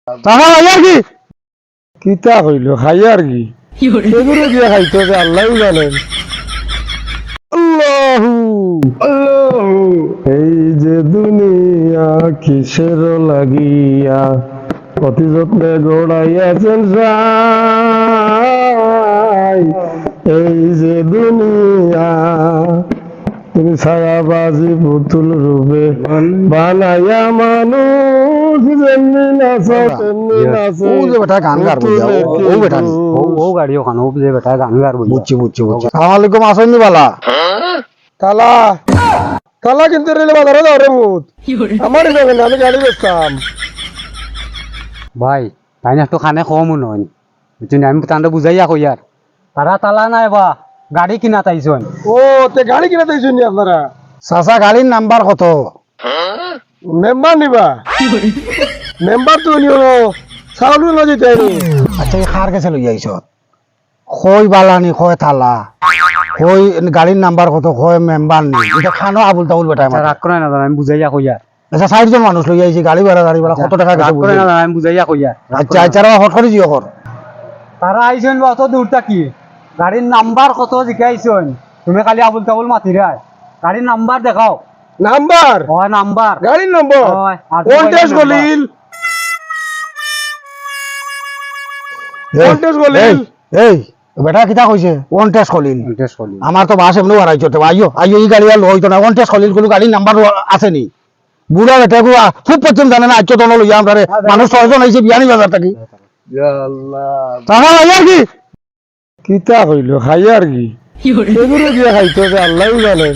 টাকা আর কি কিতা কইলো খাই আর কি এগুলো দিয়ে খাইতে হবে আল্লাহই জানেন। আল্লাহু আল্লাহু এই যে দুনিয়া কিসের লাগিয়া অতি যত্নে গড়াইয়াছেন সাই এই যে দুনিয়া তুমি ছায়াবাজি পুতুল রূপে বানাইয়া মানুষ যেমনি নাচো তেমনি নাচো ও যে বেটা গান গার বুঝা ও বেটা নি ও গাড়ি ওখানে ও যে বেটা গান গার বুঝা বুঝছি আসসালামু আলাইকুম আসেননি বালা তালা তালা কিন্তু রেলে বাজারে যাও রে মুত আমার যাবেন আমি গাড়ি বেচতাম ভাই তাই না তো খানে কম নয় বুঝছেন আমি তান্ডে বুঝাইয়া কই আর তারা তালা নাই বা গাড়ি কিনা তাইছন ও তে গাড়ি কিনা দিয়েছেন নি আপনারা চাচা গাড়ির নাম্বার কত মেম্বার নিবা মেম্বার তো নিও চাউলও না যেতে আচ্ছা এই খার কাছে লই আইছ কই বালানি কই থালা কই গাড়ির নাম্বার কত কই মেম্বার নি এটা খানো আবুল তাবুল বেটা আমার রাগ করে না আমি বুঝাইয়া কই আর আচ্ছা 60 জন মানুষ লই আইছি গাড়ি ভাড়া কত টাকা গেছে বুঝাই না আমি বুঝাইয়া কই আর আচ্ছা আচ্ছা হট করে দিও কর তারা আইছেন অত দূরটা কি গাড়ির নাম্বার কত জিকাইছেন তুমি খালি আবুল তাবুল মাতিরা গাড়ির নাম্বার দেখাও নাম্বার ও নাম্বার গাড়ির নম্বর কোনটেস গলিল কোনটেস গলিল এই বেটা কিতা কইছে ওয়ান টেস্ট খলিল আমার তো বাস এমনি বাড়াই চলতে আইও আইও এই গাড়ি আর লইতো না ওয়ান টেস্ট খলিল কোনো গাড়ির নাম্বার আছে নি বুড়া বেটা গো খুব পছন্দ জানে না আজকে তো লইয়া আমরা মানুষ 6 জন আইছে বিয়ানি বাজার থাকি আল্লাহ তাহা আর কি কিতা কইলো খাই আর কি এগুলো দিয়ে খাইতে হবে আল্লাহই জানেন।